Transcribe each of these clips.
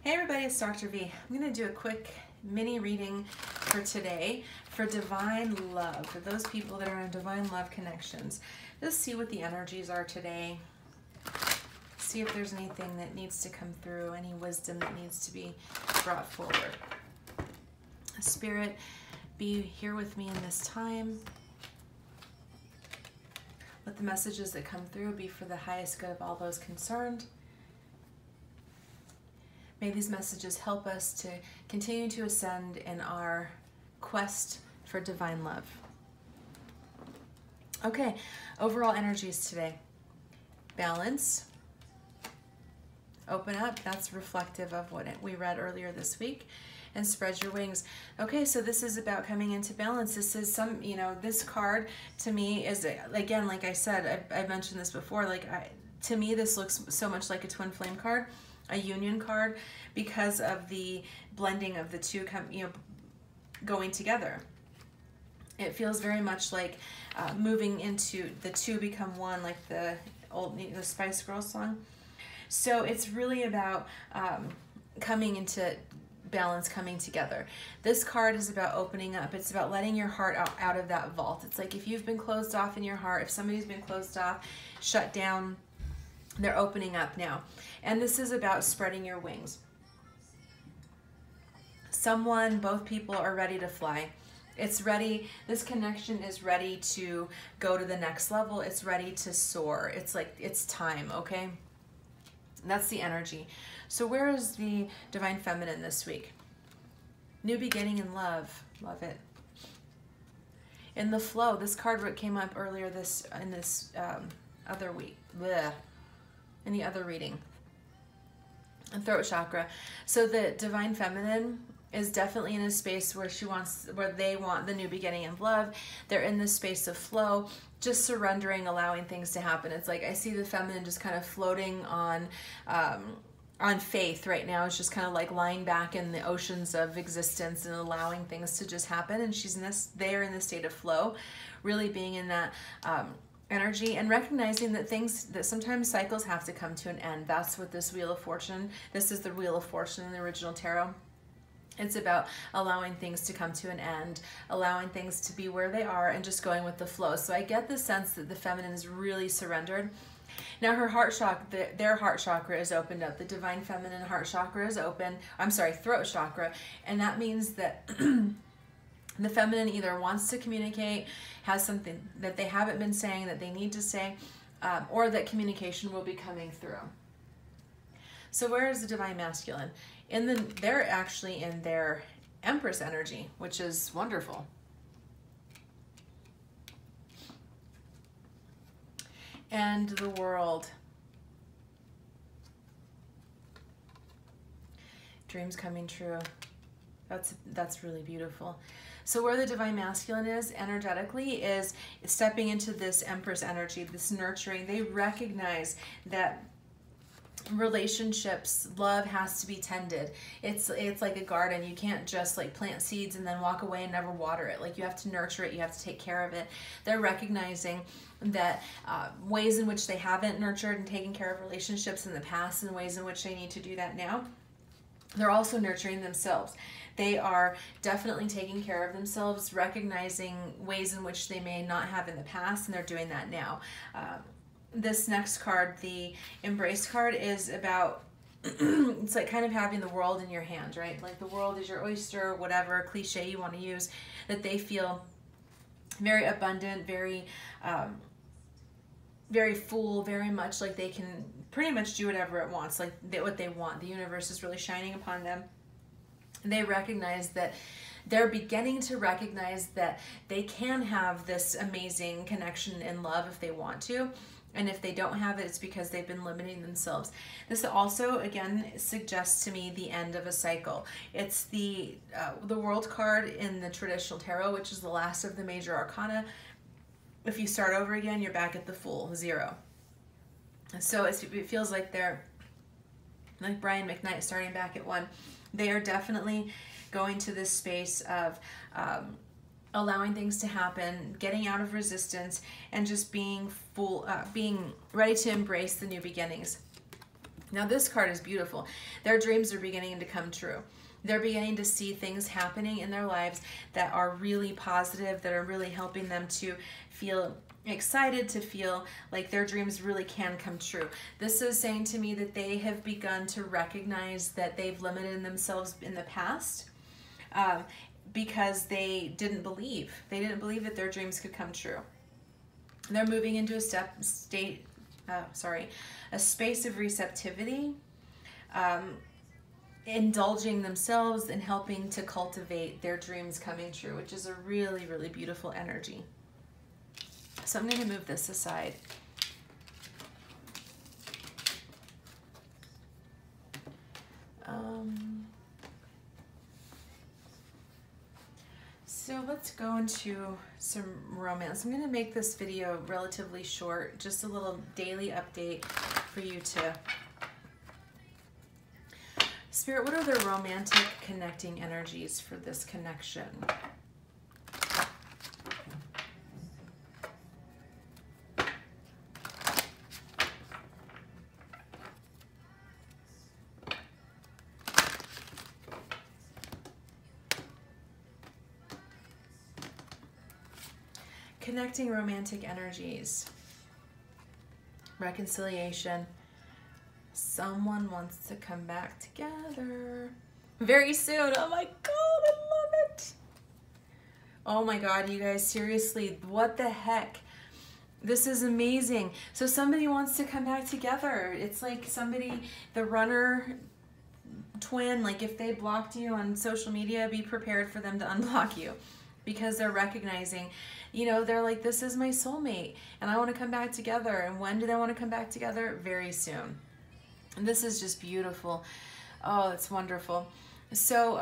Hey everybody, it's Dr. V. I'm going to do a quick mini reading for today for divine love, for those people that are in divine love connections. Just see what the energies are today. See if there's anything that needs to come through, any wisdom that needs to be brought forward. Spirit, be here with me in this time. Let the messages that come through be for the highest good of all those concerned. May these messages help us to continue to ascend in our quest for divine love. Okay, overall energies today. Balance. Open up. That's reflective of what we read earlier this week. And spread your wings. Okay, so this is about coming into balance. This is this card to me is, again, like I said, I've mentioned this before, to me this looks so much like a twin flame card, a union card, because of the blending of the two going together. It feels very much like moving into the two become one, like the old the Spice Girls song. So it's really about coming into balance, coming together. This card is about opening up. It's about letting your heart out of that vault. It's like if you've been closed off in your heart, if somebody's been closed off, shut down, they're opening up now. And this is about spreading your wings. Both people are ready to fly. It's ready. This connection is ready to go to the next level. It's ready to soar. It's like it's time, okay? That's the energy. So where is the divine feminine this week? New beginning in love. Love it. In the flow. This card came up earlier in this other week. Blech. In the other reading. And throat chakra. So the divine feminine is definitely in a space where they want the new beginning of love. They're in this space of flow, just surrendering, allowing things to happen. It's like I see the feminine just kind of floating on faith right now. It's just kind of like lying back in the oceans of existence and allowing things to just happen. And they're in this state of flow, really being in that energy and recognizing that sometimes cycles have to come to an end. That's what this Wheel of Fortune, this is the Wheel of Fortune in the original tarot. It's about allowing things to come to an end, allowing things to be where they are, and just going with the flow. So I get the sense that the feminine is really surrendered. Now her heart chakra, their heart chakra is opened up. The divine feminine heart chakra is open. I'm sorry, throat chakra. And that means that the feminine either wants to communicate, has something that they haven't been saying that they need to say, or that communication will be coming through. So where is the divine masculine? They're actually in their Empress energy, which is wonderful. And the world. Dreams coming true. That's really beautiful. So where the divine masculine is energetically is stepping into this Empress energy, this nurturing. They recognize that relationships, love has to be tended. It's like a garden. You can't just like plant seeds and then walk away and never water it. Like you have to nurture it. You have to take care of it. They're recognizing that ways in which they haven't nurtured and taken care of relationships in the past and ways in which they need to do that now. They're also nurturing themselves. They are definitely taking care of themselves, recognizing ways in which they may not have in the past, and they're doing that now. This next card, the Embrace card, is about, it's like kind of having the world in your hand, right? Like the world is your oyster, whatever cliche you want to use, that they feel very abundant, very full, very much like they can pretty much do whatever it wants, like what they want. The universe is really shining upon them. They recognize that they're beginning to recognize that they can have this amazing connection in love if they want to. And if they don't have it, it's because they've been limiting themselves. This also, again, suggests to me the end of a cycle. It's the World card in the traditional tarot, which is the last of the major arcana. If you start over again, you're back at the Fool, 0. So it feels like they're, like Brian McKnight starting back at 1. They are definitely going to this space of allowing things to happen, getting out of resistance, and just being ready to embrace the new beginnings. Now this card is beautiful. Their dreams are beginning to come true. They're beginning to see things happening in their lives that are really positive, that are really helping them to feel excited, to feel like their dreams really can come true. This is saying to me that they have begun to recognize that they've limited themselves in the past because they didn't believe. They didn't believe that their dreams could come true. They're moving into a space of receptivity, indulging themselves and helping to cultivate their dreams coming true, which is a really, really beautiful energy. So I'm going to move this aside. So let's go into some romance. I'm going to make this video relatively short, just a little daily update for you to... Spirit, what are the romantic connecting energies for this connection? Connecting romantic energies. Reconciliation. Someone wants to come back together very soon. Oh my God, I love it. Oh my God, you guys, seriously, what the heck? This is amazing. So somebody wants to come back together. It's like somebody, the runner twin, like if they blocked you on social media, be prepared for them to unblock you, because they're recognizing, you know, they're like, this is my soulmate and I want to come back together. And when do they want to come back together? Very soon. And this is just beautiful. Oh, it's wonderful. So,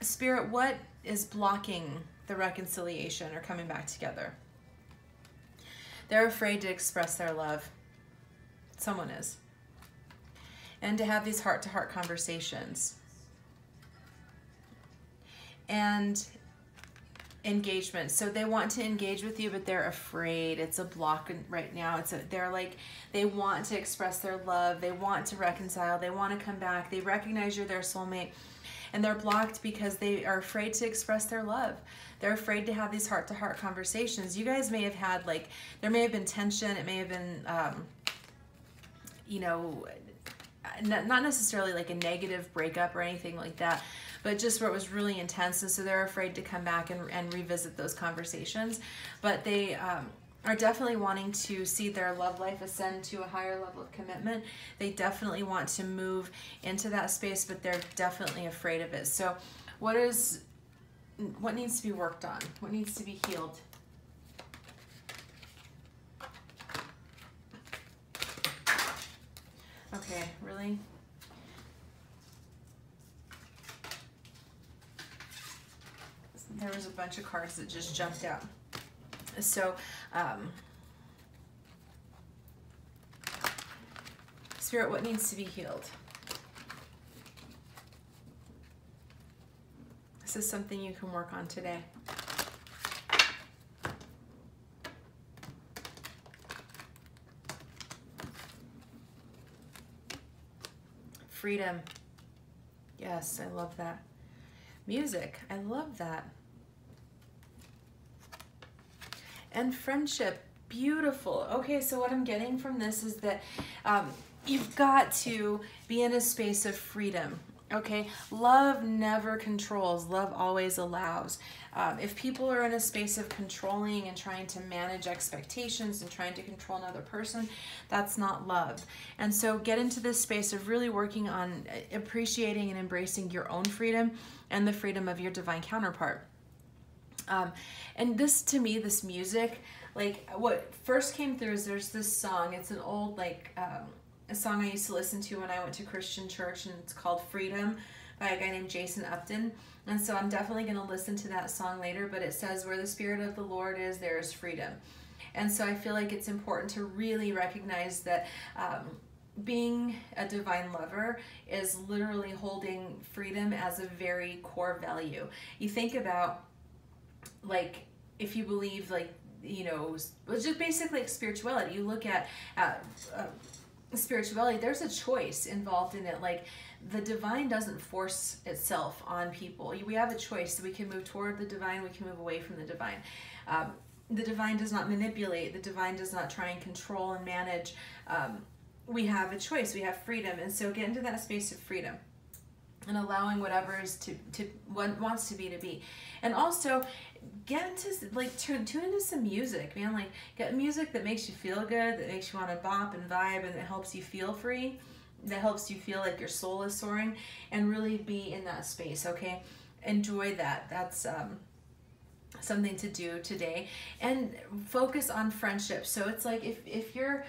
Spirit, what is blocking the reconciliation or coming back together? They're afraid to express their love. Someone is. And to have these heart-to-heart conversations. And engagement. So they want to engage with you, but they're afraid. It's a block right now. They're like, they want to express their love. They want to reconcile. They want to come back. They recognize you're their soulmate, and they're blocked because they are afraid to express their love. They're afraid to have these heart-to-heart conversations. You guys may have had, like, there may have been tension. It may have been, you know, not necessarily like a negative breakup or anything like that, but just where it was really intense, and so they're afraid to come back and revisit those conversations. But they are definitely wanting to see their love life ascend to a higher level of commitment. They definitely want to move into that space, but they're definitely afraid of it. So what needs to be worked on? What needs to be healed? Okay, really? There was a bunch of cards that just jumped out. So, Spirit, what needs to be healed? This is something you can work on today. Freedom. Yes, I love that. Music. I love that. And friendship. Beautiful. Okay, so what I'm getting from this is that you've got to be in a space of freedom. Okay, love never controls. Love always allows. If people are in a space of controlling and trying to manage expectations and trying to control another person, that's not love. And so get into this space of really working on appreciating and embracing your own freedom and the freedom of your divine counterpart. And this, to me, this music, like what first came through is there's this song. It's an old, like, a song I used to listen to when I went to Christian church, and it's called Freedom by a guy named Jason Upton. And so I'm definitely going to listen to that song later, but it says, where the Spirit of the Lord is, there is freedom. And so I feel like it's important to really recognize that being a divine lover is literally holding freedom as a very core value. You think about, like, if you believe, like, you know, it's just basically like spirituality. You look at spirituality, there's a choice involved in it. Like, the divine doesn't force itself on people. We have a choice. So we can move toward the divine, we can move away from the divine. The divine does not manipulate. The divine does not try and control and manage. We have a choice. We have freedom. And so get into that space of freedom and allowing whatever is to what wants to be. And also get into, like, tune into some music, man. Like, get music that makes you feel good, that makes you want to bop and vibe, and that helps you feel free, that helps you feel like your soul is soaring, and really be in that space, okay? Enjoy that. That's something to do today. And focus on friendship. So it's like, if your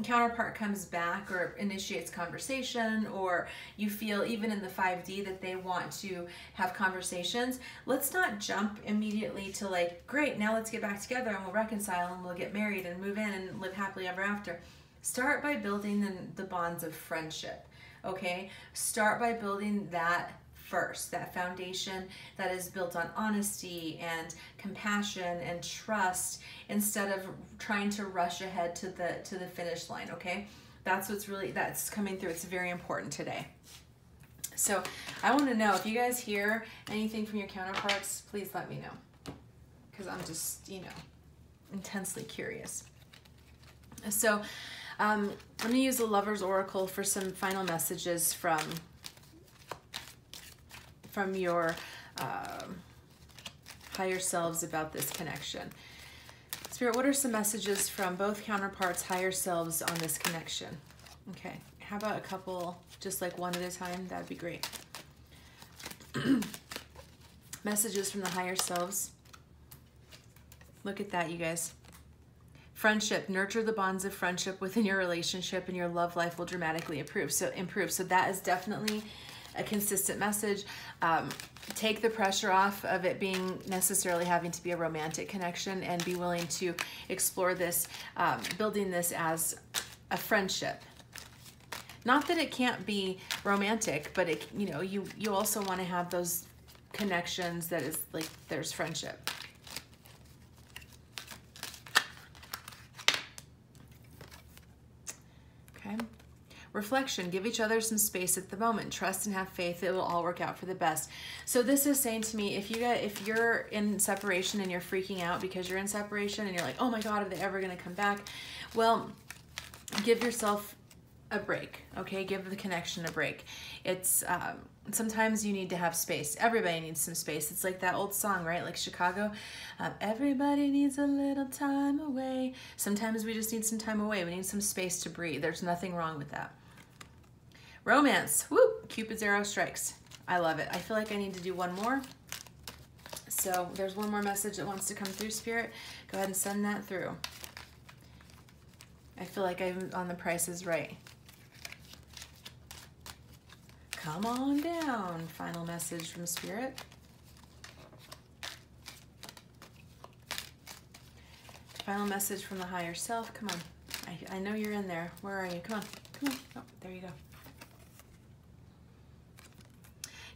counterpart comes back or initiates conversation, or you feel even in the 5D that they want to have conversations, let's not jump immediately to, like, great, now let's get back together and we'll reconcile and we'll get married and move in and live happily ever after. Start by building the bonds of friendship, okay? Start by building that first, that foundation that is built on honesty and compassion and trust, instead of trying to rush ahead to the finish line, okay? That's coming through. It's very important today. So I want to know if you guys hear anything from your counterparts, please let me know, because I'm just, intensely curious. So I'm going to use the Lover's Oracle for some final messages from your higher selves about this connection. Spirit, what are some messages from both counterparts, higher selves, on this connection? Okay, how about a couple, just like one at a time? That'd be great. Messages from the higher selves. Look at that, you guys. Friendship, nurture the bonds of friendship within your relationship, and your love life will dramatically improve. So that is definitely a consistent message. Take the pressure off of it being necessarily having to be a romantic connection, and be willing to explore this, building this as a friendship. Not that it can't be romantic, but it, you also want to have those connections that is like there's friendship. Okay. Reflection, give each other some space at the moment. Trust and have faith it will all work out for the best. So this is saying to me, if you're in separation and you're freaking out because you're in separation and you're like, oh my God, are they ever going to come back? Well, give yourself a break, okay? Give the connection a break. It's sometimes you need to have space. Everybody needs some space. It's like that old song, right? Like Chicago. Everybody needs a little time away. Sometimes we just need some time away. We need some space to breathe. There's nothing wrong with that. Romance. Woo! Cupid's arrow strikes. I love it. I feel like I need to do one more. So there's one more message that wants to come through, Spirit. Go ahead and send that through. I feel like I'm on The Price is Right. Come on down. Final message from Spirit. Final message from the higher self. Come on. I know you're in there. Where are you? Come on. Come on. Oh, there you go.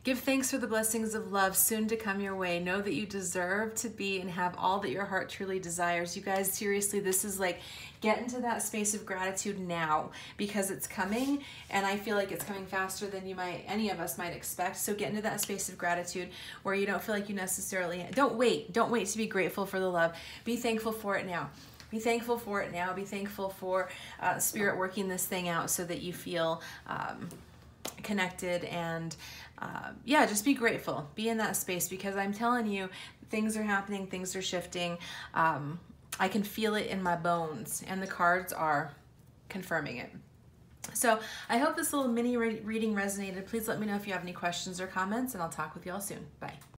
Give thanks for the blessings of love soon to come your way. Know that you deserve to be and have all that your heart truly desires. You guys, seriously, this is like, get into that space of gratitude now, because it's coming, and I feel like it's coming faster than any of us might expect. So get into that space of gratitude where you don't feel like you necessarily, don't wait to be grateful for the love. Be thankful for it now. Be thankful for it now. Be thankful for Spirit working this thing out so that you feel connected, and yeah, just be grateful. Be in that space, because I'm telling you, things are happening, things are shifting. I can feel it in my bones, and the cards are confirming it. So I hope this little mini reading resonated. Please let me know if you have any questions or comments, and I'll talk with you all soon. Bye.